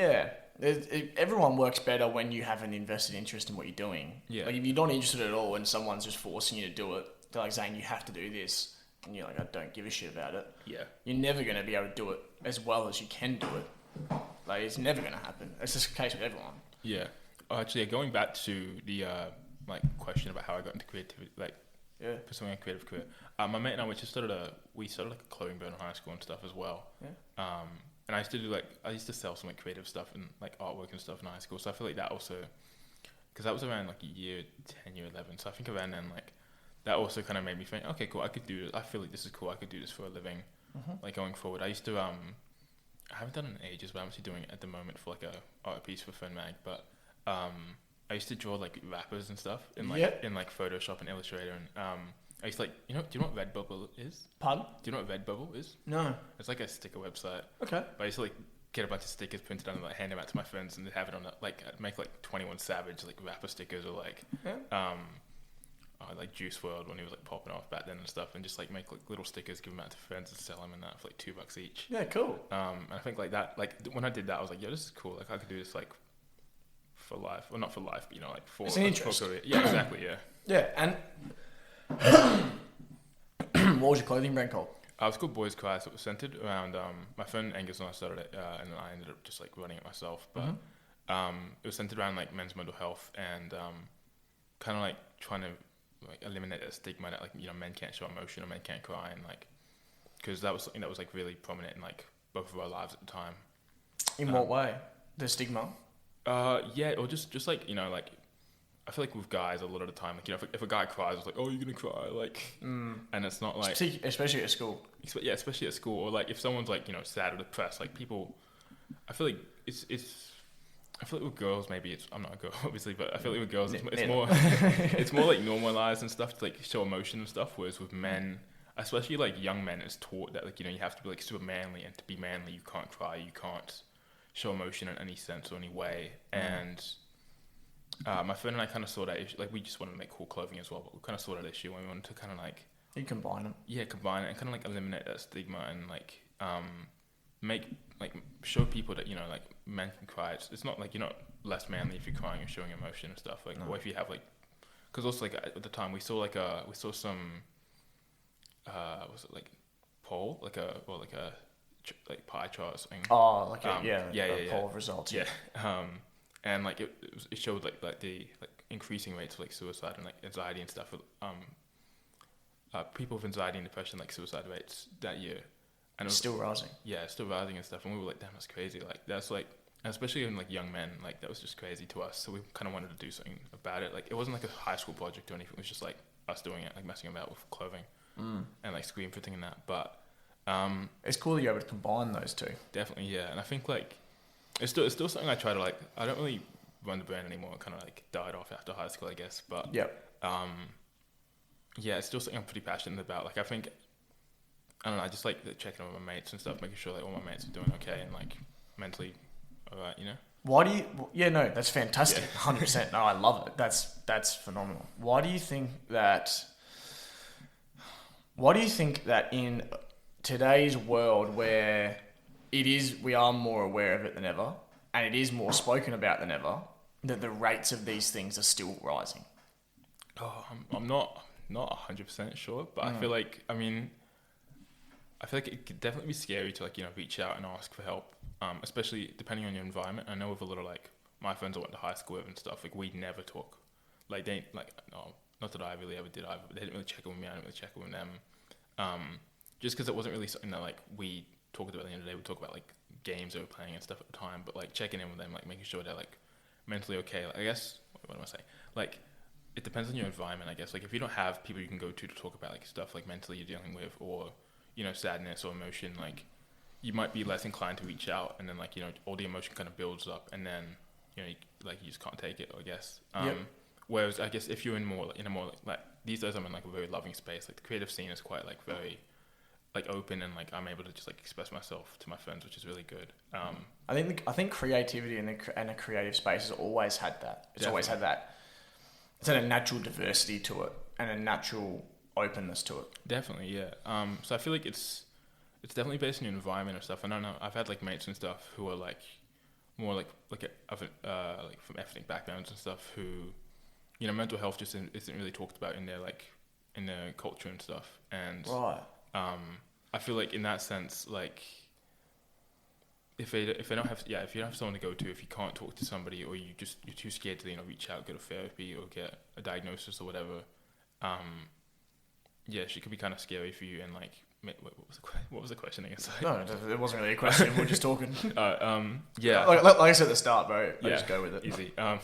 Yeah. Everyone works better when you have an invested interest in what you're doing. Yeah. Like if you're not interested at all and someone's just forcing you to do it, they're like saying you have to do this, and you're like, I don't give a shit about it. Yeah. You're never going to be able to do it as well as you can do it. Like it's never going to happen. It's just the case with everyone. Yeah. Actually, going back to the question about how I got into creativity, pursuing a creative career. My mate and I started like a clothing brand in high school and stuff as well. Yeah. And I used to sell some like creative stuff and like artwork and stuff in high school. So I feel like that also, because that was around like year 10, year 11. So I think around then like that also kind of made me think, okay, cool, I could do this. I feel like this is cool. I could do this for a living, like going forward. I used to I haven't done it in ages, but I'm actually doing it at the moment for like a art piece for Fun Mag. But I used to draw like rappers and stuff in like Photoshop and Illustrator, and I used to like, do you know what Redbubble is? Pardon? Do you know what Redbubble is? No. It's like a sticker website. Okay. But I used to like get a bunch of stickers printed out and like hand them out to my friends, and they have it on like make like 21 Savage like rapper stickers, or like like Juice WRLD when he was like popping off back then and stuff, and just like make like little stickers, give them out to friends and sell them and that for like $2 each. Yeah, cool. And I think like that, like when I did that, I was like, yo, this is cool. Like I could do this like for life, well not for life, but like for it's an interest. Yeah, exactly. Yeah. Yeah, and what was your clothing brand called? It was called Boys Cry. So it was centered around my friend Angus and I started it, and then I ended up just like running it myself. But it was centered around like men's mental health and kind of like trying to like eliminate that stigma that like men can't show emotion or men can't cry, and like because that was something that was like really prominent in like both of our lives at the time. In what way? The stigma? Yeah, or just like like I feel like with guys a lot of the time, like if a guy cries, it's like, oh, you're gonna cry, like, and it's not like especially at school. Yeah, especially at school, or like if someone's like sad or depressed, like people, I feel like it's. I feel like with girls, maybe I'm not a girl obviously, but I feel like with girls it's more it's more like normalized and stuff to like show emotion and stuff. Whereas with men, especially like young men, it's taught that like you have to be like super manly, and to be manly you can't cry, you can't show emotion in any sense or any way. And my friend and I kind of saw that issue. Like we just wanted to make cool clothing as well, but we kind of saw that issue and we wanted to kind of like combine them. Yeah, combine it and kind of like eliminate that stigma and like make like show people that like men can cry. It's not like you're not less manly if you're crying and showing emotion and stuff. Like or if you have like, because also like at the time we saw some was it like poll like pie chart or something. Oh, like poll of results. Yeah. And like it showed like the like increasing rates of like suicide and like anxiety and stuff. People with anxiety and depression, like suicide rates that year. And it was still rising. Yeah, still rising and stuff. And we were like, damn, that's crazy. Like that's like, especially in like young men, like that was just crazy to us. So we kind of wanted to do something about it. Like it wasn't like a high school project or anything. It was just like us doing it, like messing about with clothing and like screen printing and that. But it's cool that you're able to combine those two. Definitely, yeah. And I think like it's still something I try to like. I don't really run the brand anymore. It kind of like died off after high school, I guess. But yeah, it's still something I'm pretty passionate about. Like I think, I don't know, I just like checking on my mates and stuff, making sure like all my mates are doing okay and like mentally alright, Why do you? Yeah, no, that's fantastic. 100%. No, I love it. That's phenomenal. Why do you think that in today's world where we are more aware of it than ever, and it is more spoken about than ever, that the rates of these things are still rising? Oh, I'm not 100% sure, but I feel like it could definitely be scary to like reach out and ask for help, especially depending on your environment. I know with a lot of like my friends I went to high school with and stuff, like we never talk, like they like no, not that I really ever did either, but they didn't really check in with me. I didn't really check in with them, just because it wasn't really something that like we talked about at the end of the day. We talk about like games they were playing and stuff at the time, but like checking in with them, like making sure they're like mentally okay. Like, I guess what do I say? Like it depends on your environment, I guess. Like if you don't have people you can go to talk about like stuff like mentally you're dealing with, or sadness or emotion, like you might be less inclined to reach out, and then like all the emotion kind of builds up, and then you just can't take it, I guess. Whereas I guess if you're in a more like these days I'm in like a very loving space. Like the creative scene is quite like very like open, and like I'm able to just like express myself to my friends, which is really good. I think creativity and a creative space has always had that. It's always had that. It's had a natural diversity to it and a natural openness to it. Definitely, yeah. So I feel like it's definitely based on your environment and stuff. I don't know. I've had like mates and stuff who are like more like from ethnic backgrounds and stuff who, you know, mental health just isn't really talked about in their culture and stuff. And Right. I feel like in that sense, like if they don't have if you don't have someone to go to, if you can't talk to somebody, or you're too scared to, you know, reach out, go to therapy or get a diagnosis or whatever, she could be kind of scary for you. And like, what was the question again? Sorry. No, it wasn't really a question. We're just talking. Yeah. Like I said at the start, bro. I just go with it. Easy. I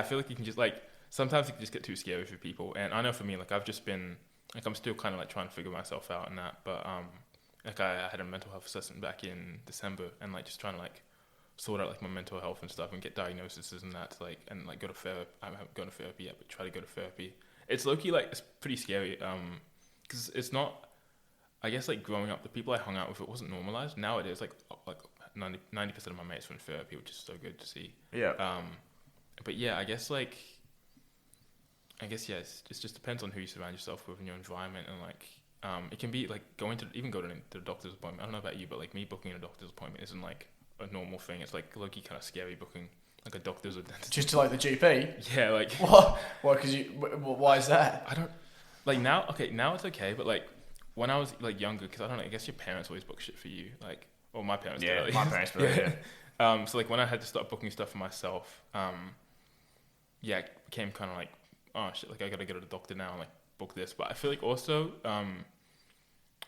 feel like you can just like sometimes it can just get too scary for people. And I know for me, like I've just been like I'm still kind of like trying to figure myself out and that, but like I had a mental health assessment back in December, and like just trying to like sort out like my mental health and stuff and get diagnoses and that to, like, and like go to therapy. I haven't gone to therapy yet, but try to go to therapy. It's low-key like it's pretty scary because it's not, I guess, like growing up, the people I hung out with, it wasn't normalized. Now it is like 90% of my mates were in therapy, which is so good to see. Yeah. But yeah, I guess it just depends on who you surround yourself with in your environment. And like it can be like go to the doctor's appointment. I don't know about you, but like me booking a doctor's appointment isn't like a normal thing. It's like low-key kind of scary booking like a doctor's or dentist. Just to like the GP? Yeah, like what? Why? Why is that? I don't like now. Okay, now it's okay, but like when I was like younger, because I don't know, I guess your parents always book shit for you, like, or my parents. Yeah, did, my parents did. Yeah. So like when I had to start booking stuff for myself, it became kind of like, oh shit, like I gotta go to the doctor now and like book this. But I feel like also, I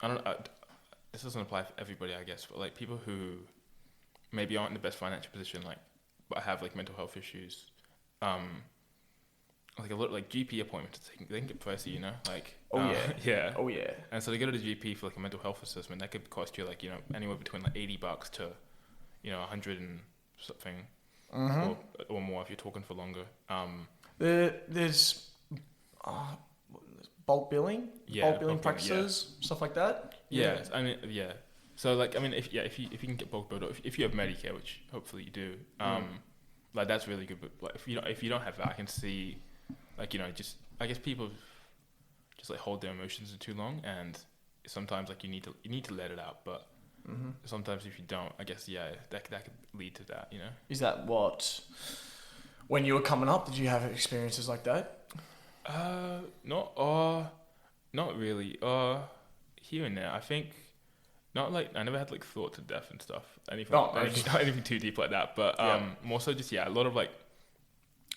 don't. This doesn't apply for everybody, I guess, but like people who maybe aren't in the best financial position, like, but have like mental health issues, like a lot like GP appointments, they can get pricey, you know, like. Yeah. Oh yeah. And so they go to the GP for like a mental health assessment. That could cost you like, you know, anywhere between like $80 to, you know, 100 and something, or more if you're talking for longer. There's bulk billing, bulk billing practices, stuff like that. Yeah, I mean, yeah. So like, I mean, if you can get bulk billed, or if you have Medicare, which hopefully you do, like that's really good. But like if you don't have that, I can see, like, you know, just I guess people just like hold their emotions for too long, and sometimes like you need to let it out. But sometimes if you don't, I guess that could lead to that, you know. Is that what? When you were coming up, did you have experiences like that? Not really. Here and there, I think. Not like I never had like thoughts of death and stuff. Anything too deep like that. But more so just a lot of like.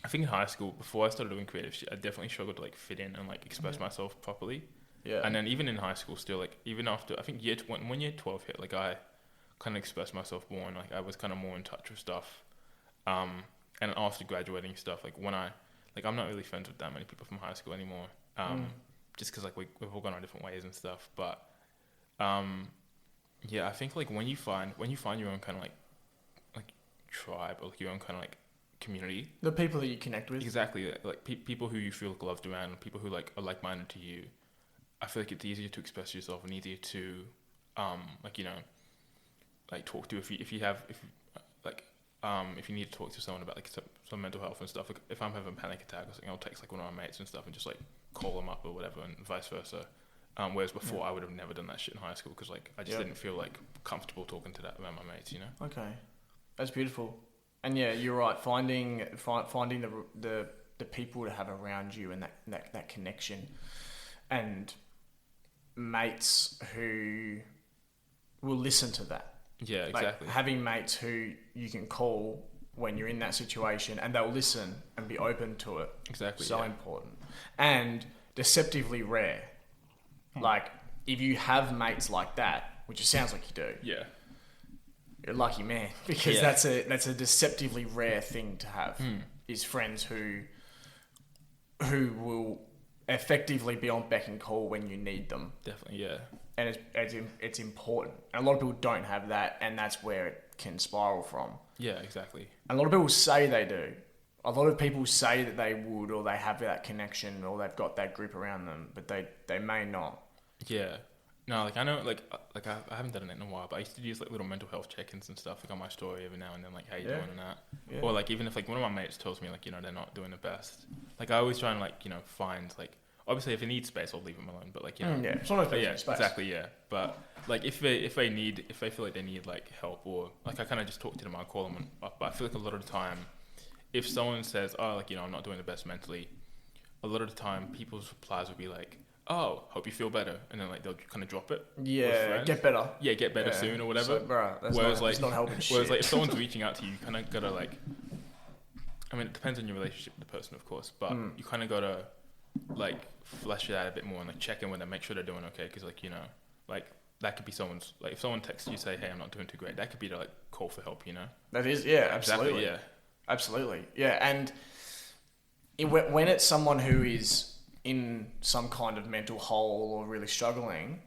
I think in high school, before I started doing creative shit, I definitely struggled to like fit in and like express myself properly. Yeah. And then even in high school, still like even after I think when year 12 hit, like I kind of expressed myself more and like I was kind of more in touch with stuff. And after graduating stuff, like when I'm not really friends with that many people from high school anymore. Just because like we've all gone our different ways and stuff. But I think like when you find your own kind of like tribe or like your own kind of like community, the people that you connect with, exactly, like people who you feel loved around, people who like are like-minded to you, I feel like it's easier to express yourself and easier to like, you know, like talk to if you need to talk to someone about like some mental health and stuff. Like if I'm having a panic attack or something, I'll text like one of my mates and stuff and just like call them up or whatever, and vice versa. Whereas before I would have never done that shit in high school because like I just didn't feel like comfortable talking to that around my mates, you know. Okay, that's beautiful. And yeah, you're right. Finding the people to have around you and that connection, and mates who will listen to that. Yeah, exactly. Like having mates who you can call when you're in that situation and they'll listen and be open to it. Exactly. So important. And deceptively rare. Like if you have mates like that, which it sounds like you do. Yeah. You're a lucky man because that's a deceptively rare thing to have. Is friends who will effectively be on beck and call when you need them. Definitely, yeah. And it's important. And a lot of people don't have that, and that's where it can spiral from. Yeah, exactly. And a lot of people say they do. A lot of people say that they would, or they have that connection, or they've got that group around them, but they may not. Yeah. No, like I know, like I haven't done it in a while, but I used to use like little mental health check-ins and stuff, like on my story every now and then, like how you doing and that. Yeah. Or like even if like one of my mates tells me like, you know, they're not doing the best, like I always try and like, you know, find like, obviously if they need space, I'll leave them alone. But like, you know, Yeah, it's not but yeah, space. exactly, yeah. But like if they feel like they need like help, or like I kind of just talk to them, I call them up. But I feel like a lot of the time, if someone says, oh, like, you know, I'm not doing the best mentally, a lot of the time people's replies would be like, oh, hope you feel better, and then like they'll kind of drop it. Yeah, get better. Yeah, get better soon or whatever. So, bro, it's not helping shit. Whereas like if someone's reaching out to you, you kind of gotta like, I mean, it depends on your relationship with the person, of course, but you kind of gotta like flesh it out a bit more and like check in with them, make sure they're doing okay, because like, you know, like that could be someone's, like if someone texts you say, hey, I'm not doing too great, that could be the like call for help, you know. That is, yeah, absolutely. Exactly, yeah, absolutely, yeah. And when it's someone who is in some kind of mental hole or really struggling,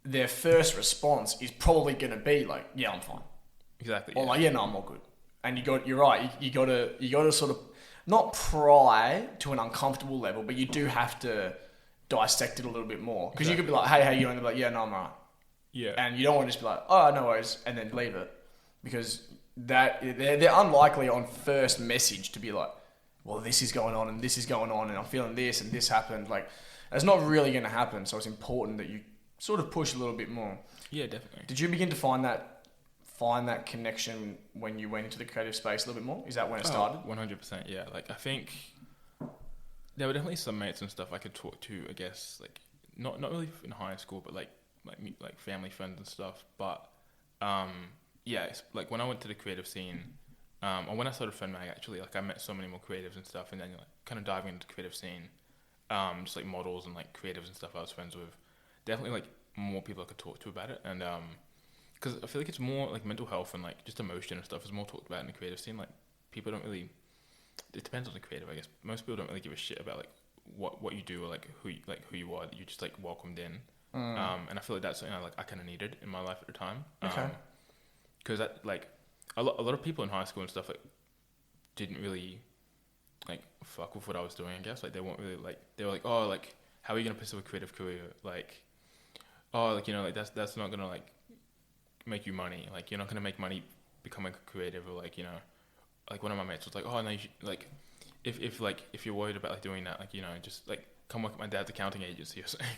their first response is probably going to be like, yeah, I'm fine. Exactly. Or like, yeah, no, I'm all good. And you're right. You got to sort of not pry to an uncomfortable level, but you do have to dissect it a little bit more. Because you could be like, hey, how you doing? And they're like, yeah, no, I'm alright. Yeah. And you don't want to just be like, oh, no worries, and then leave it. Because they're unlikely on first message to be like, well, this is going on and this is going on and I'm feeling this and this happened. Like, it's not really going to happen. So it's important that you sort of push a little bit more. Yeah, definitely. Did you begin to find that connection when you went into the creative space a little bit more? Is that when it started? 100%, yeah. Like, I think there were definitely some mates and stuff I could talk to, I guess, like, not really in high school, but like family friends and stuff. But, yeah, it's like when I went to the creative scene, or when I started Friend Mag, actually, like I met so many more creatives and stuff, and then like kind of diving into the creative scene, just like models and like creatives and stuff I was friends with, definitely like more people I could talk to about it, and because I feel like it's more like mental health and like just emotion and stuff is more talked about in the creative scene. Like people don't really, it depends on the creative, I guess. Most people don't really give a shit about like what you do or like who you are. You're just like welcomed in, and I feel like that's something I kind of needed in my life at the time. Okay. Because that like. A lot of people in high school and stuff like didn't really like fuck with what I was doing, I guess. Like they weren't really like, they were like, oh, like how are you gonna pursue a creative career? Like, oh, like, you know, like that's not gonna like make you money. Like you're not gonna make money becoming a creative, or like, you know, like one of my mates was like, oh no, you should, like if you're worried about like doing that, like, you know, just like come work at my dad's accounting agency or something.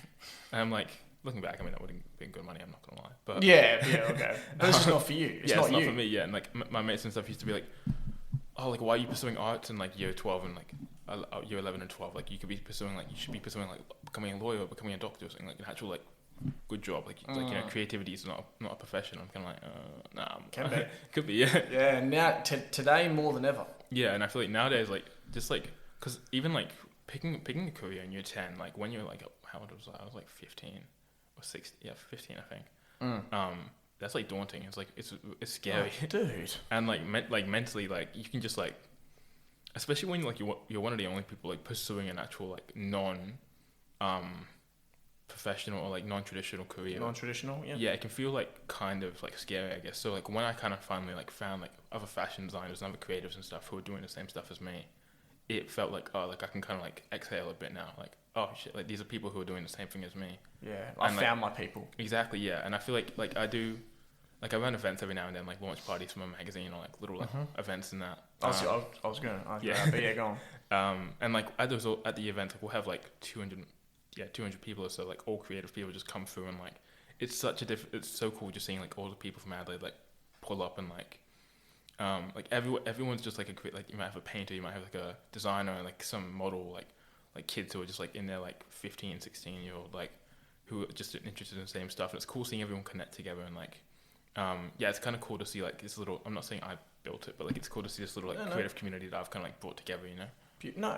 And I'm like, looking back, I mean, that wouldn't be good money, I'm not gonna lie. But yeah, okay. But it's just not for you. It's not for me, yeah. And like my mates and stuff used to be like, oh, like why are you pursuing arts in like year 12 and like year 11 and 12? Like you should be pursuing like becoming a lawyer or becoming a doctor or something, like an actual like good job. Like you know, creativity is not a profession. I'm kind of like, nah. Can be. Could be, yeah. Yeah, now today more than ever. Yeah, and I feel like nowadays, like just like, because even like picking a career in year 10, like when you're like, how old was I? I was like 15 or 16. Yeah, 15, I think. That's like daunting. It's like it's scary, dude. And like mentally, like you can just like, especially when like you're one of the only people like pursuing an actual like professional or like non-traditional career. Non-traditional, yeah. Yeah, it can feel like kind of like scary, I guess. So like when I kind of finally like found like other fashion designers and other creatives and stuff who were doing the same stuff as me, it felt like, oh, like I can kind of like exhale a bit now. Like, oh shit, like these are people who are doing the same thing as me. Yeah, I found my people. Exactly, yeah. And I feel like I do, like I run events every now and then, like launch parties for my magazine or like little like events and that. I was gonna, but yeah, go on. And like at the event, like we'll have like 200 people or so, like all creative people just come through, and like it's so cool just seeing like all the people from Adelaide like pull up, and like everyone's just like like you might have a painter, you might have like a designer, and like some model, like kids who are just like in their like 15, 16-year-old, like who are just interested in the same stuff. And it's cool seeing everyone connect together, and like yeah, it's kind of cool to see like this little, I'm not saying I built it, but like it's cool to see this little like creative community that I've kind of like brought together, you know. No,